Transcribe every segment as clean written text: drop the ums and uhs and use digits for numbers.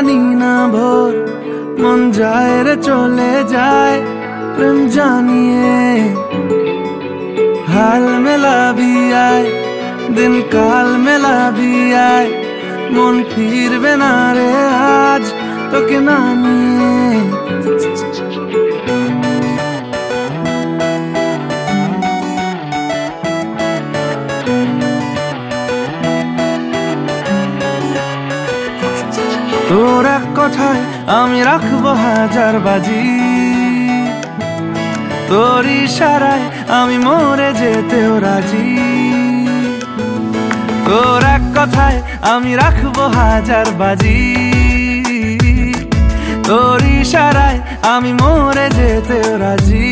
জানি না ভোর মন যায় রে চলে যায় প্রেম জানিয়ে हाल मिला भी आए दिन काल मिला भी आए मन फिर बिना रे आज तो के नानिए তোর এক কথায় আমি রাখবো হাজার বাজি তোর ইশারায় আমি মরে যেতেও রাজি তোর এক কথায় আমি রাখবো হাজার বাজি তোর ইশারায় আমি মরে যেতেও রাজি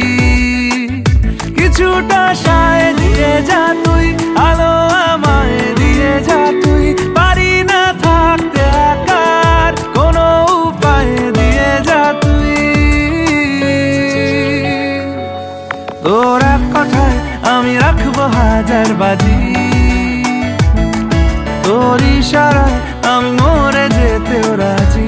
কিছুটা সায় দিয়ে যা তুই আলো আমায় দিয়ে যা তুই পারি না থাকতে একার কোনো উপায় দিয়ে যা তুই তোর এক কথায় আমি রাখবো হাজার বাজি তোর ইশারায় আমি মরে যেতেও রাজি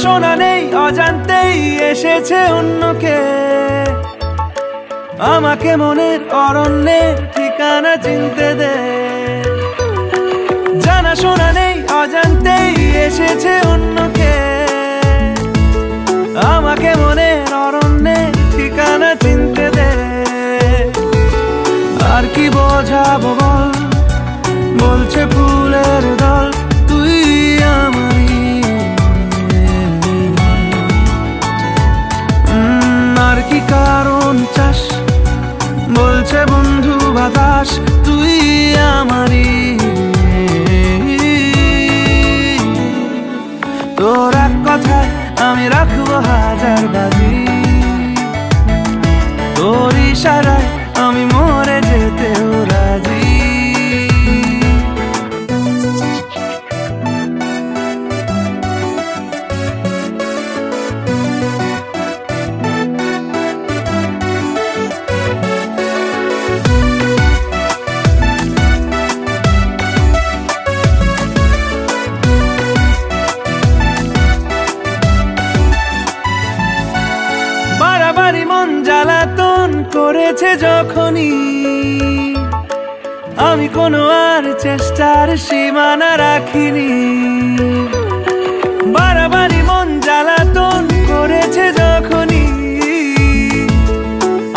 শোনা নেই অজান্তেই এসেছে অন্যকে আমাকে মনের অরণ্যের ঠিকানা চিনতে দে জানা শোনা নেই অজান্তেই এসেছে অন্যকে আমাকে মনের অরণ্যের ঠিকানা চিনতে দে আর কি বোঝাবো বল বলছে ফুলের দল তুই আমারই আর কি কারণ চাস বলছে বন্ধু বাতাস তুই আমারই তোর এক কথায় আমি রাখবো হাজার বাজি তোর ইশারায় আমি মরে যেতেও রাজি বাড়াবাড়ি মন জ্বালাতন করেছে যখনই আমি কোনো আর চেষ্টার সীমানা রাখিনি বাড়াবাড়ি মন জ্বালাতন করেছে যখনই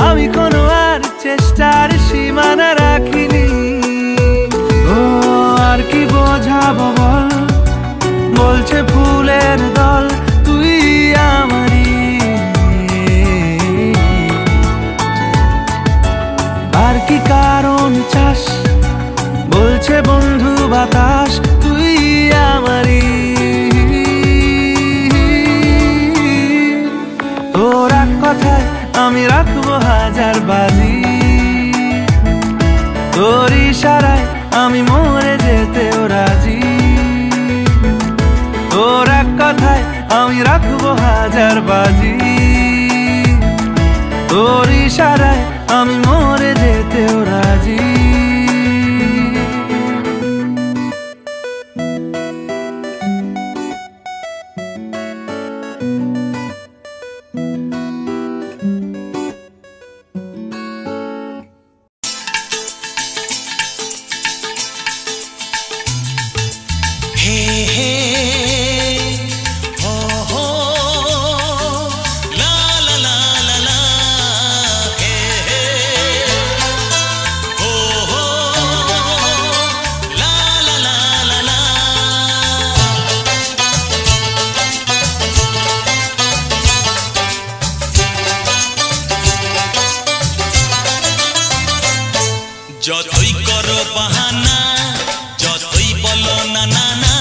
আমি কোনো আর চেষ্টার সীমানা রাখিনি ও আর কি বোঝাবো বল বলছে ফুলের দল তুই আমারই আর কি কারণ চাস বলছে বন্ধু বাতাস তুই আমারই তোর এক কথায় আমি রাখবো হাজার বাজি তোর ইশারায় আমি মরে যেতেও রাজি তোর এক কথায় আমি রাখবো হাজার বাজি তোর ইশারায় আমি মরে যেতেও রাজি যতই করো বাহানা যতই বলো না না না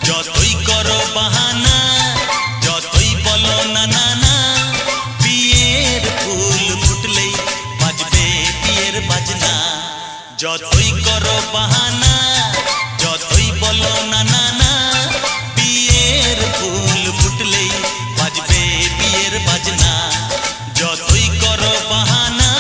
যতই করো বাহানা যতই বলো না না না বিয়ের ফুল ফুটলেই যতই করো বাহানা যতই বলো না না না বিয়ের ফুল ফুটলেই বাজবে বিয়ের বাজনা যতই করো বাহানা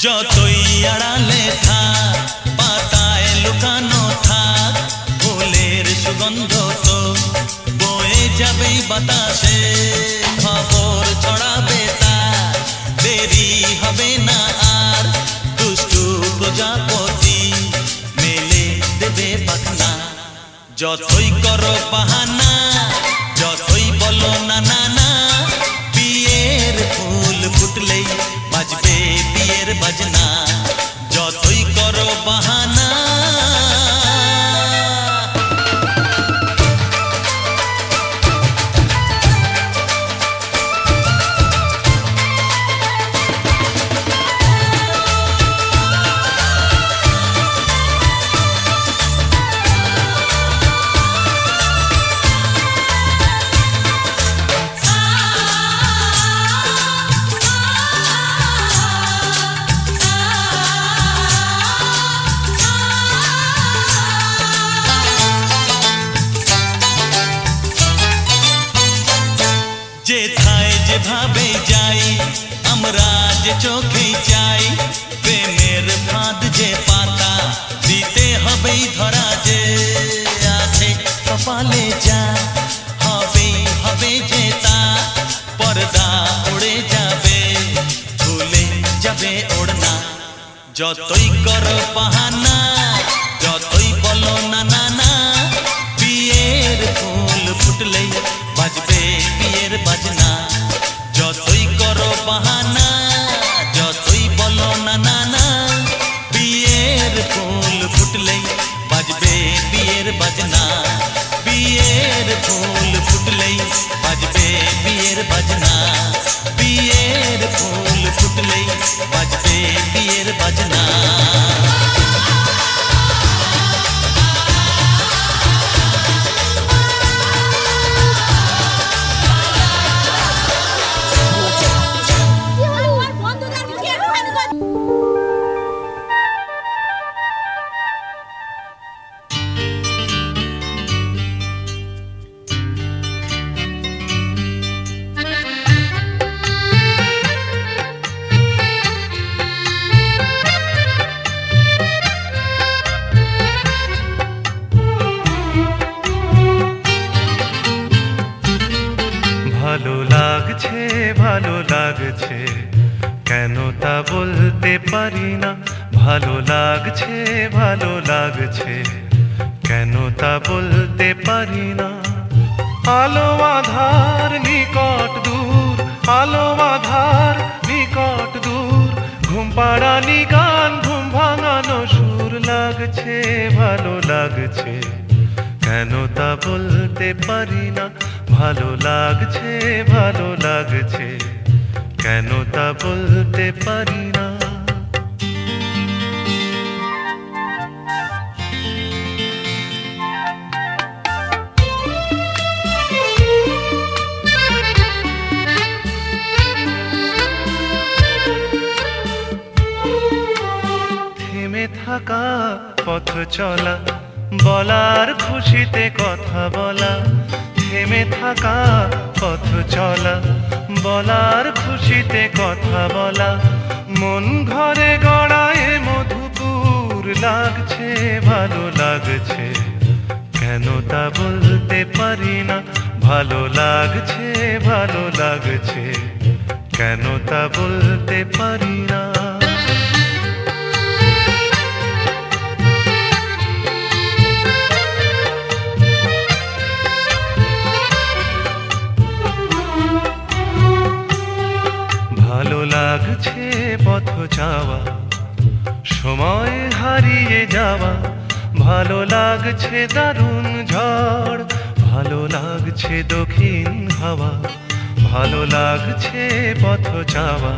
যতই আড়ালে থাক পাতায় লুকানো থাক ফুলের সুগন্ধ তো বয়ে যাবেই বাতাসে খবর ছড়াবে তার দেরি হবে না আর দুষ্টু প্রজাপতি মেলে দেবে পাখনা যতই করো বাহানা যতই বলো না না না বিয়ের ফুল ফুটলেই বাজবে বিয়ের বাজনা যতই করো বাহানা যেথায় যেভাবে যাই আমরা যে চোখেই চাই প্রেমের ফাঁদ যে পাতা দিতে হবেই ধরা যে আছে কপালে যা হবেই হবে যে তা পর্দা উড়ে যাবে ভুলে যাবে ওড়না যতই করো বাহানা যতই বলো না না না বিয়ের ফুল ফুটলেই বাজবে বিয়ের বাজনা যতই করো বাহানা যতই বলো না না না বিয়ের ফুল ফুটলেই বাজবে বিয়ের বাজনা বিয়ের ফুল ফুটলেই বাজবে বিয়ের বাজনা বিয়ের ফুল ফুটলেই বাজবে বিয়ের বাজনা ভালো লাগছে কেন তা বলতে পারি না ভালো লাগছে কেন তা বলতে পারি না আলো আধার নিকট দূর আলো আধার নিকট দূর ঘুম পাড়ানি গান ঘুম ভাঙানো সুর লাগছে ভালো লাগছে কেন তা বলতে পারি না ভালো লাগছে কেন তা বলতে পারি না থেমে থাকা পথ চলা বলার খুশিতে কথা বলা থেমে থাকা পথ চলা বলার খুশিতে কথা বলা মন ঘরে গড়ায় মধুপুর লাগছে ভালো লাগছে কেন তা বলতে পারি না ভালো লাগছে কেন তা বলতে পারি না ভালো লাগছে পথ যাওয়া সময় হারিয়ে যাওয়া ভালো লাগছে দারুণ ঝড়, ভালো লাগছে দক্ষিণ হাওয়া, ভালো লাগছে পথ চাওয়া,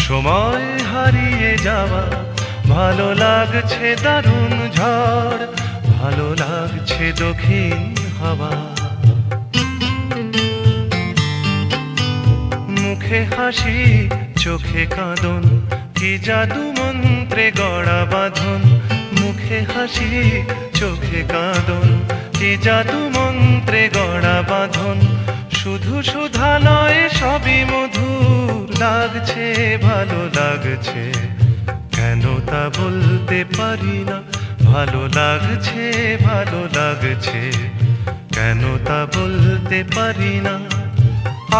সময় হারিয়ে যাওয়া। ভালো লাগছে দারুণ ঝড়, ভালো লাগছে দক্ষিণ হাওয়া। মুখে হাসি চোখে কাঁদন, কি জাদু মন্ত্রে গড়া বাঁধন। মুখে হাসি চোখে কাঁদন, কি জাদু মন্ত্রে গড়া বাঁধন। শুধু সুধা নয় সবই মধুর লাগছে, ভালো লাগছে, কেন তা বলতে পারি না। ভালো লাগছে, ভালো লাগছে, কেন তা বলতে পারি না।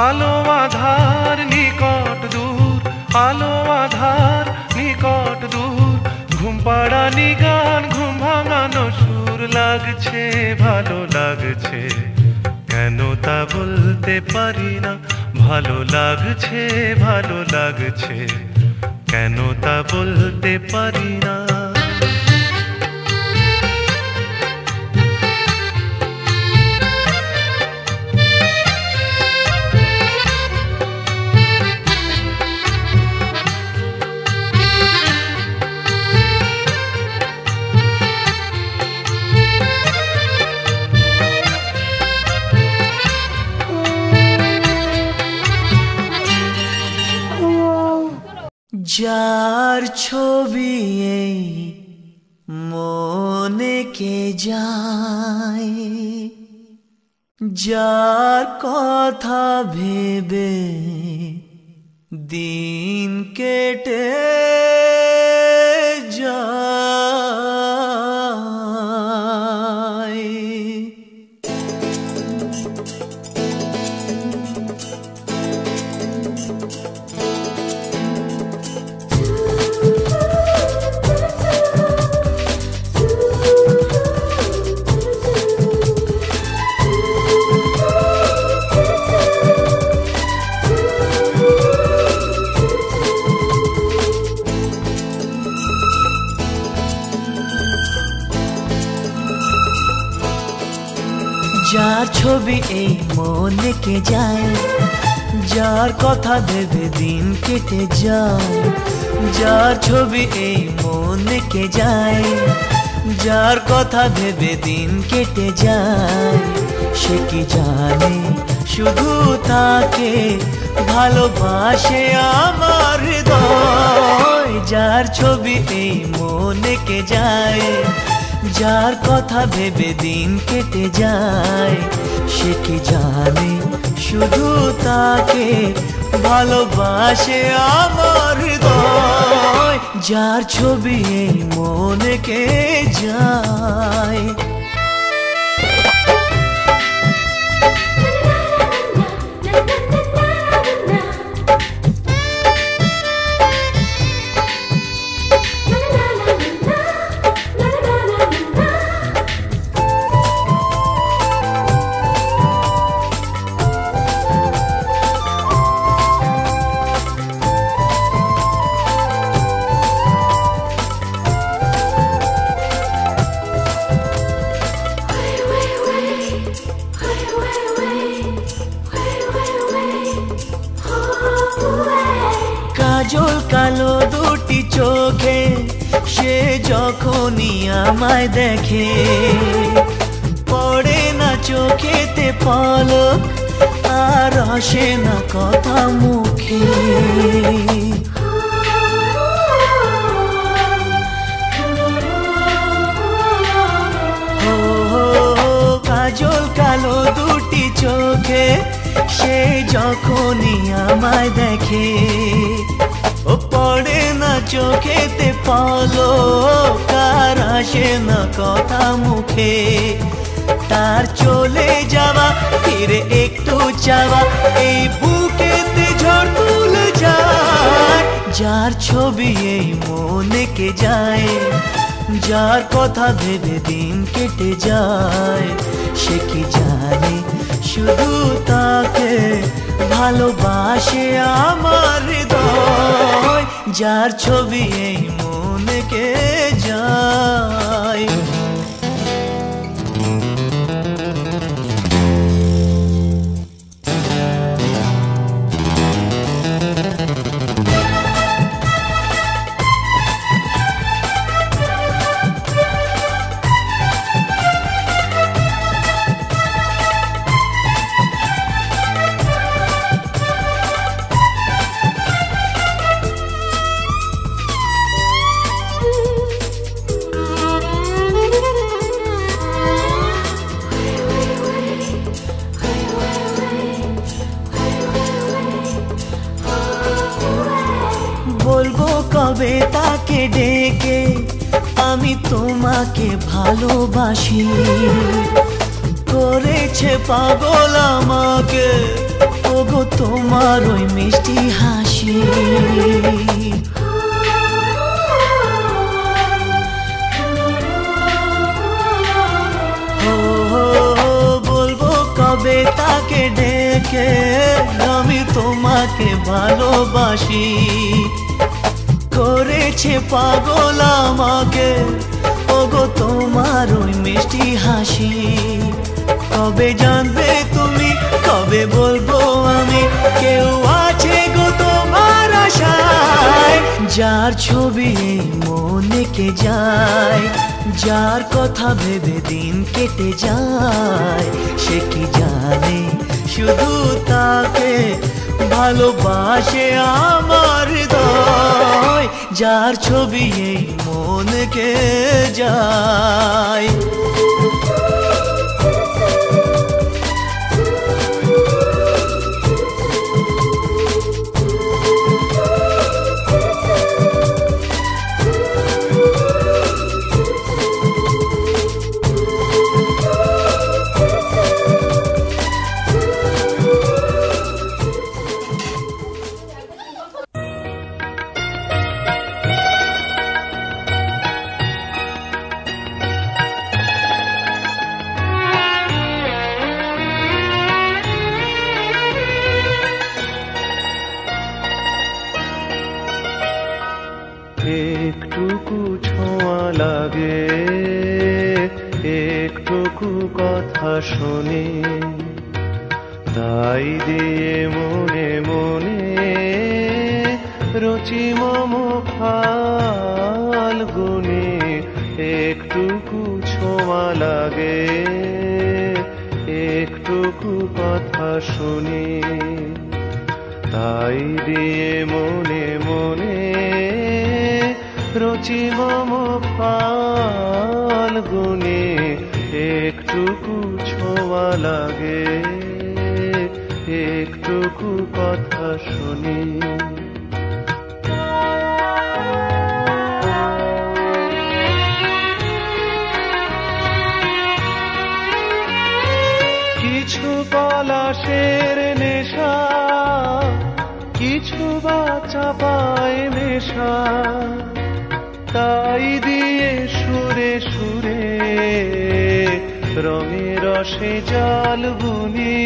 আলো আধার নিকট দূর, আলো আধার নিকট দূর, ঘুম পাড়ানি গান ঘুম ভাঙানো সুর লাগছে, ভালো লাগছে, কেন তা বলতে পারি না। ভালো লাগছে, ভালো লাগছে, কেন তা বলতে পারি না। যার ছবি এই মনে কে যায়, যার কথা ভেবে দিন কেটে যায়। যার ছবি এই মনে কে যায়, যার কথা ভেবে দিন কেটে যায়। যার ছবি এই মনে কে যায়, যার কথা ভেবে দিন কেটে যায়। সে কি জানে শুধু তাকে ভালোবাসে আমার হৃদয়। যার ছবি এই মনে কে যায়, যার কথা ভেবে দিন কেটে যায়। সে কি জানে শুধু তাকে ভালোবাসে আমার হৃদয়। যার ছবি এই মনে কে যায়। কাজল কালো দুটি চোখে সে যখনই আমায় দেখে, পড়ে না চোখেতে পলক আর আসে না কথা মুখে। কাজল কালো দুটি চোখে সে যখনই আমায় দেখে, ও পড়ে না চোখেতে পলক আর আসে না কথা মুখে। তার চলে যাওয়া ফিরে একটু চাওয়া এই বুকেতে ঝড় তুলে যায়। যার ছবি এই মনে কে যায়, যার কথা ভেবে দিন কেটে যায়। সে কি জানে শুধু তাকে ভালোবাসে আমার হৃদয়। যার ছবি এই মনে কে যায়। তাকে ডেকে আমি তোমাকে ভালোবাসি, করেছে পাগল আমাকে ওগো তোমার ওই মিষ্টি হাসি। বলবো কবে তাকে ডেকে আমি তোমাকে ভালোবাসি, করেছে পাগল আমাকে ওগো তোমার ওই মিষ্টি হাসি। কবে জানবে তুমি, কবে বলবো আমি, কেউ আছে গো তোমার আশায়। যার ছবি এই মনে কে যায়, যার কথা ভেবে দিন কেটে যায়, সে কি জানে শুধু তাকে ভালোবাসে আমার হৃদয়। যার ছবি এই মনে কে যায়। একটুকু ছোঁয়া লাগে, একটুকু কথা শুনি, তাই দিয়ে মনে মনে রচি মম ফাল্গুনি। একটুকু ছোঁয়া লাগে, একটুকু কথা শুনি, তাই দিয়ে মনে মনে রচি মম ফাল্গুনি। একটুকু ছোঁয়া লাগে, একটুকু কথা শুনি। কিছু পলাশের নেশা, কিছু বা চাপায় নেশা, তাই দিয়ে সুরে সুরে রঙে রসে জল বুনি।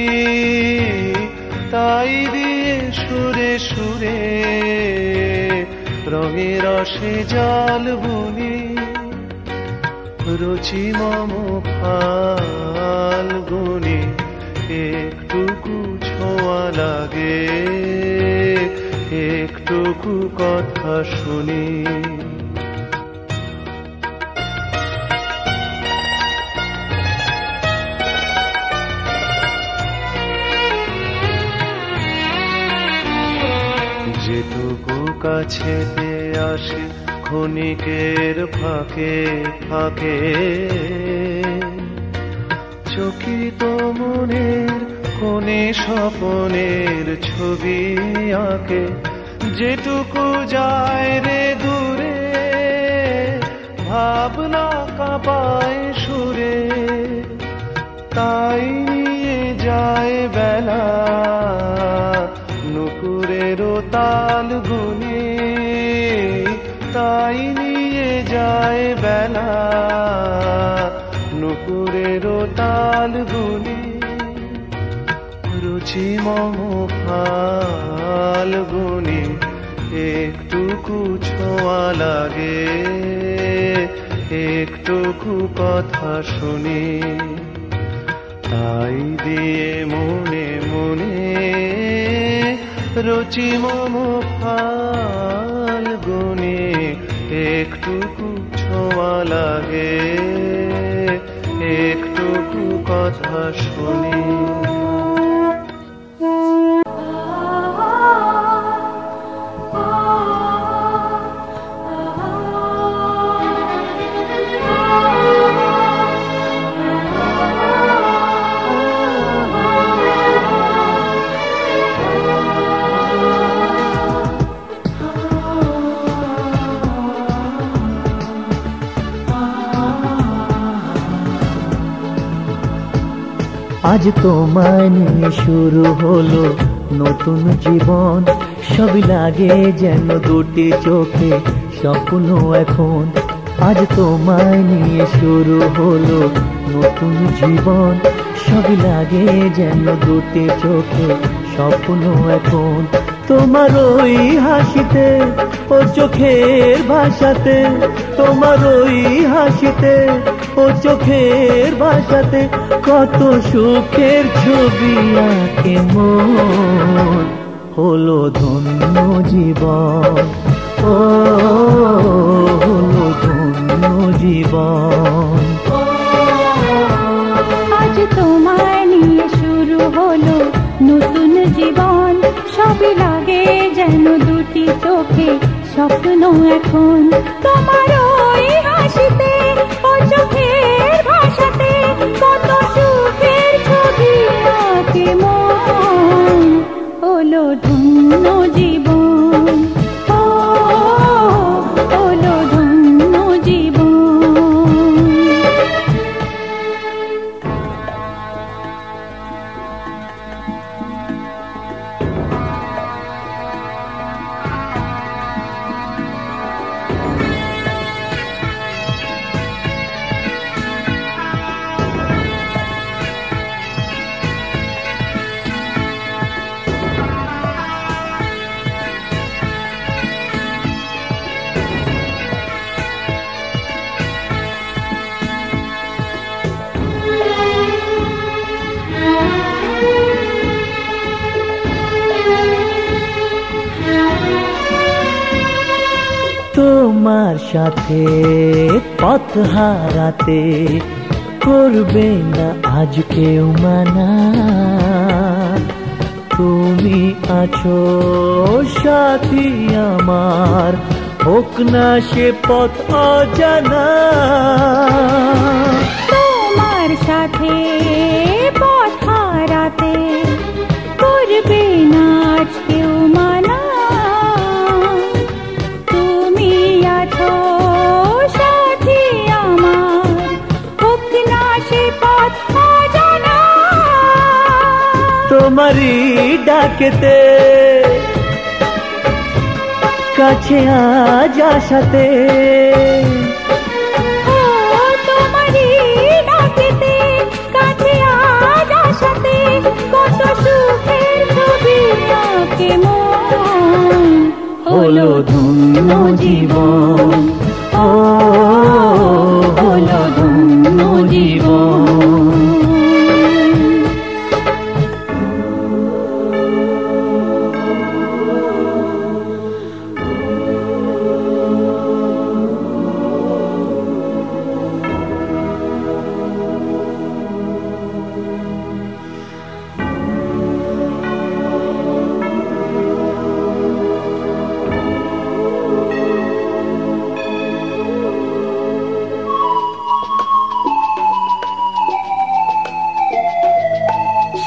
তাই দিয়ে সুরে সুরে রঙে রসে জল বুনি। রুচি মম ফাল্গুনি। একটুকু ছোঁয়া লাগে, একটুকু কথা শুনি। যেটুকু কাছেতে আসে ক্ষণিকের ফাঁকে ফাঁকে, চকিত মনের কোণে স্বপনের ছবি আঁকে। যেটুকু যায় রে দূরে ভাবনা কাঁপায় সুরে, তাই নিয়ে যায় বেলা নুপুরের তাল গুনে। তাই নিয়ে যায় বেলা নুপুরের তাল গুনে। রুচি মম ফাল্গুনি। একটুকু ছোঁয়া লাগে, একটুকু কথা শুনি, তাই দিয়ে মনে মনে রুচি মম ফাল্গুনি। একটুকু ছোঁয়া লাগে, একটুকু কথা শুনি। আজ তোমায় নিয়ে শুরু হলো নতুন জীবন, সবই লাগে যেন দুটি চোখে স্বপ্ন এখন। আজ তোমায় নিয়ে শুরু হলো নতুন জীবন, সবই লাগে যেন দুটি চোখে স্বপ্ন এখন। তোমার ওই হাসিতে ও চোখের ভাষাতে, তোমার ওই হাসিতে ও চোখের ভাষাতে কত সুখের ছবি আঁকে মন। হলো ধন্য জীবন, ও হলো ধন্য জীবন। আজ তোমায় নিয়ে শুরু হলো নতুন জীবন, সবই লাগে যেন দুটি চোখে স্বপ্ন এখন। তোমার ওই হাসিতে ও চোখের ভাষাতে কত সুখের ছবি আঁকে মন। হলো ধন্য জীবন, ও হলো ধন্য জীবন। তোমার সাথে পথ হারাতে করবে না আজ কেউ মানা। তুমি আছো সাথী আমার, হোক না সে পথ অজানা। তোমার সাথে পথ হারাতে করবে না আজ কেউ মানা। তুমি আছো সাথী আমার, হোক না সে পথ অজানা। তোমারই ডাকেতে কাছে আজ আসাতে, তোমারই ডাকেতে কাছে আজ আসাতে কত সুখের ছবি আঁকে মন। হলো ধন্য জীবন, ও হলো ধন্য জীবন।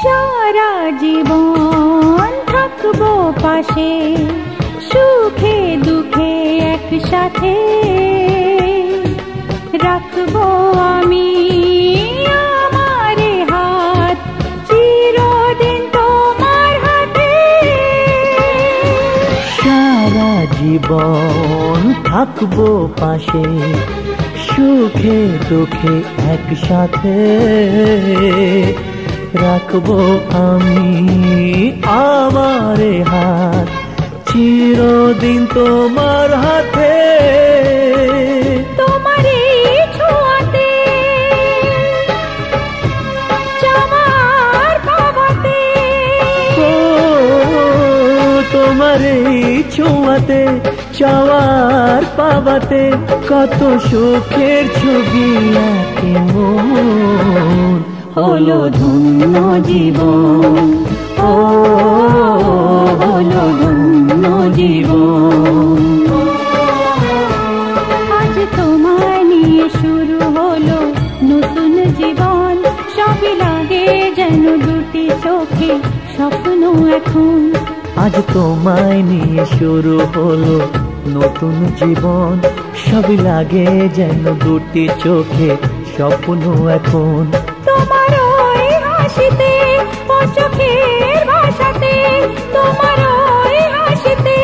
সারা জীবন থাকবো পাশে, সুখে দুঃখে একসাথে রাখবো আমি আমার হাত চিরদিন তোমার হাতে। সারা জীবন থাকবো পাশে, সুখে দুঃখে একসাথে রাখবো আমি আমার হাত চিরদিন তোমার হাতে। তোমার ছোঁয়াতে চাওয়ার পাওয়াতে, তোমার ছোঁয়াতে চাওয়ার পাওয়াতে কত সুখের ছবি আঁকে মন। হলো ধন্য জীবন, ও হলো ধন্য জীবন। আজ তোমায় নিয়ে শুরু হলো নতুন জীবন, সবই লাগে যেন দুটি চোখে স্বপ্ন এখন। আজ তোমায় নিয়ে শুরু হলো নতুন জীবন, সবই লাগে যেন দুটি চোখে স্বপ্ন এখন। তোমার ওই হাসিতে ও চোখের ভাষাতে, তোমার ওই হাসিতে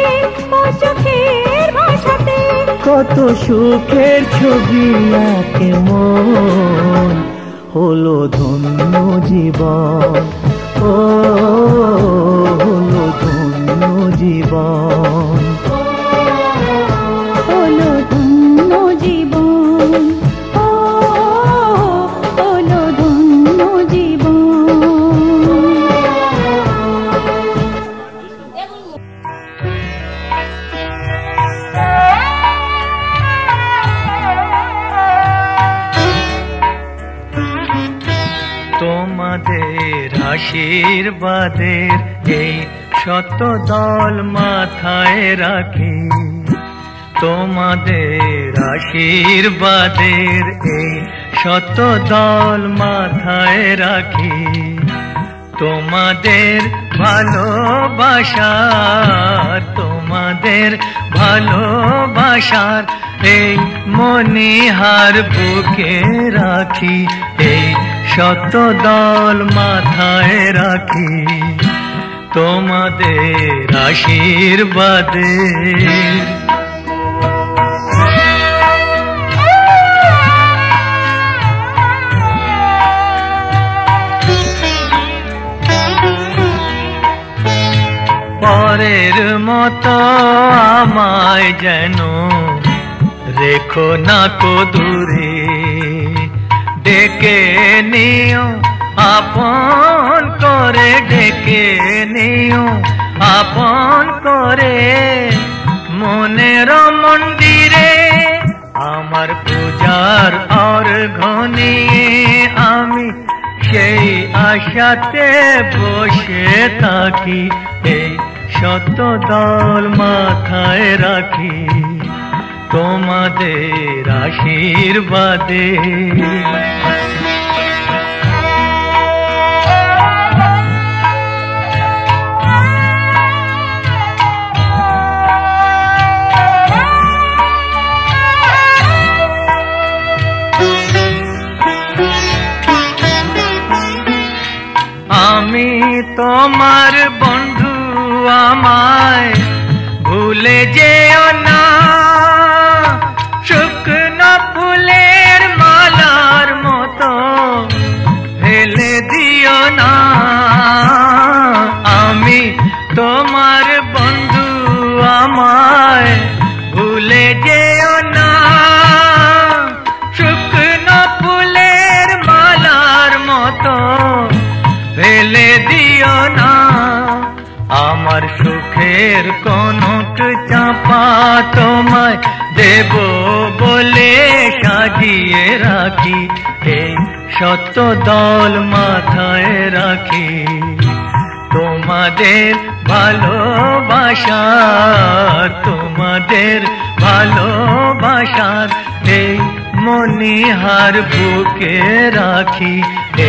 ও চোখের ভাষাতে কত সুখের ছবি আঁকে মন, হলো ধন্য জীবন, ও হলো ধন্য জীবন, হলো ধন্য জীবন, ও হলো ধন্য জীবন। তোমাদের আশীর্বাদের এই শত দল মাথায় রাখি, তোমাদের আশীর্বাদের এই শত দল মাথায় রাখি, তোমাদের ভালোবাসার, তোমাদের ভালোবাসার এই মনিহার বুকে রাখি, এই শত দল মাথায় রাখি, তোমাদের আশীর্বাদে। পরের মতো আমায় যেন রেখো না কো দূরে, ডেকে নিও আপন করে, ডেকে নিও আপন করে মনের মন্দিরে, আমার পূজার অর্ঘ্য নিয়ে আমি সেই আশাতে বসে থাকি, এই শত দল মাথায় রাখি, তোমাদের আশীর্বাদে। আমি তোমার বন্ধু, আমায় ভুলে যেও না, শুকনো ফুলের মালার মতো ফেলে দিও না। আমি তোমার বন্ধু, আমায় ভুলে যেও না, শুকনো ফুলের মালার মতো ফেলে দিও না। আমার সুখের কনক চাপা তোমায় দেব বলে সাজিয়ে রাখি, এই শত দল মাথায় রাখি, তোমাদের ভালোবাসার, তোমাদের ভালোবাসার এই মনিহার বুকে রাখি,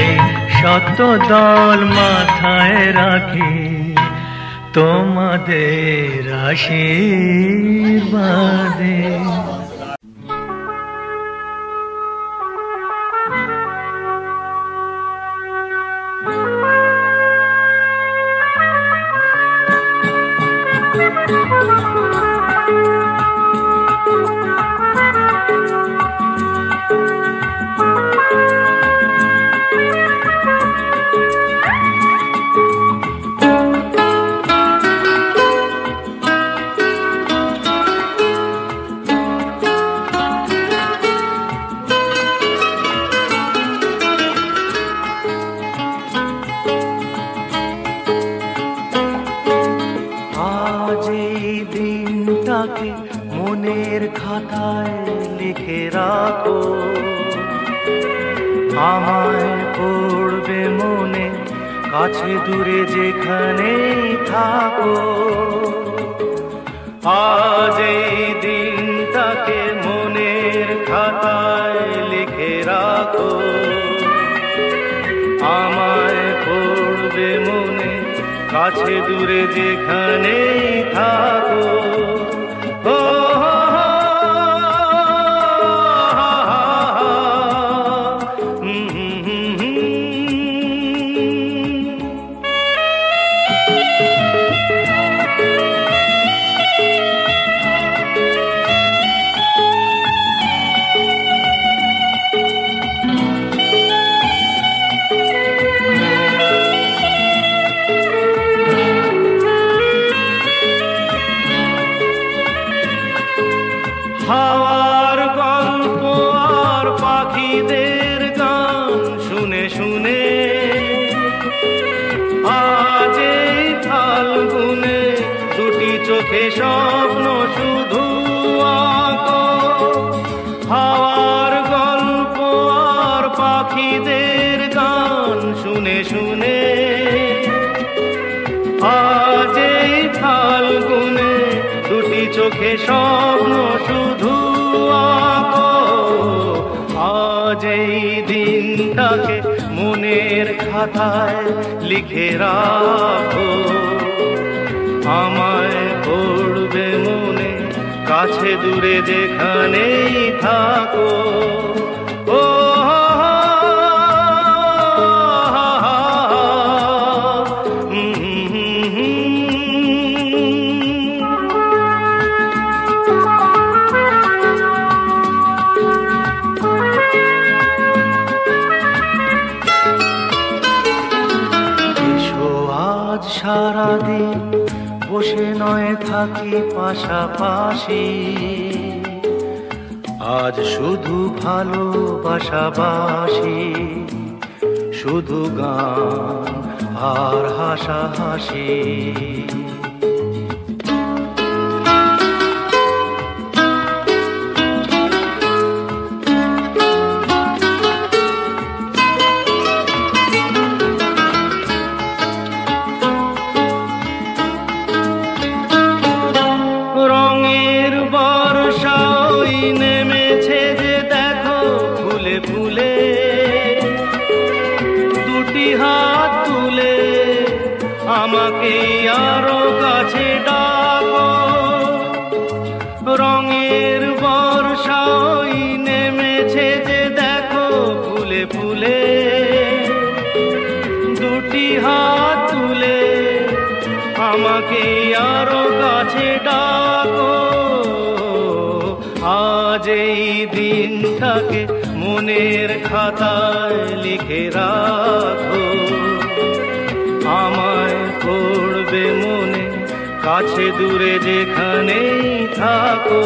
এই শত দল মাথায় রাখি, তোমাদের আশীর্বাদে। মনের খাতায় লিখে রাখো, আমায় পড়বে মনে, কাছে দূরে যেখানেই থাকো। আজ এই দিনটাকে মনের খাতায় লিখে রাখো, আমায় পড়বে মনে, কাছে দূরে যেখানেই থাকো। পাখিদের গান শুনে শুনে আজ এই ফাল্গুনে দুটি চোখে স্বপ্ন শুধু আঁকো। হাওয়ার গল্প আর পাখিদের গান শুনে শুনে আজ এই ফাল্গুনে দুটি চোখে স্বপ্ন শুধু আঁকো। আজ এই দিনটাকে মনের খাতায় লিখে রাখো, আমায় পড়বে মনে কাছে দূরে যেখানেই থাকো। ও সারাদিন বসে নয় থাকি পাশাপাশি, আজ শুধু ভালোবাসাবাসি, শুধু গান আর হাসাহাসি। রঙের বর্ষা ওই নেমেছে যে দেখো ফুলে ফুলে, দুটি হাত তুলে আমাকে আরো কাছে ডাকো। রঙের বর্ষা ওই নেমেছে যে দেখো ফুলে ফুলে, দুটি হাত তুলে আমাকে আরো কাছে ডাকো। আজ এই দিনটাকে মনের খাতায় লিখে রাখো, আমায় পড়বে মনে কাছে দূরে যেখানেই থাকো।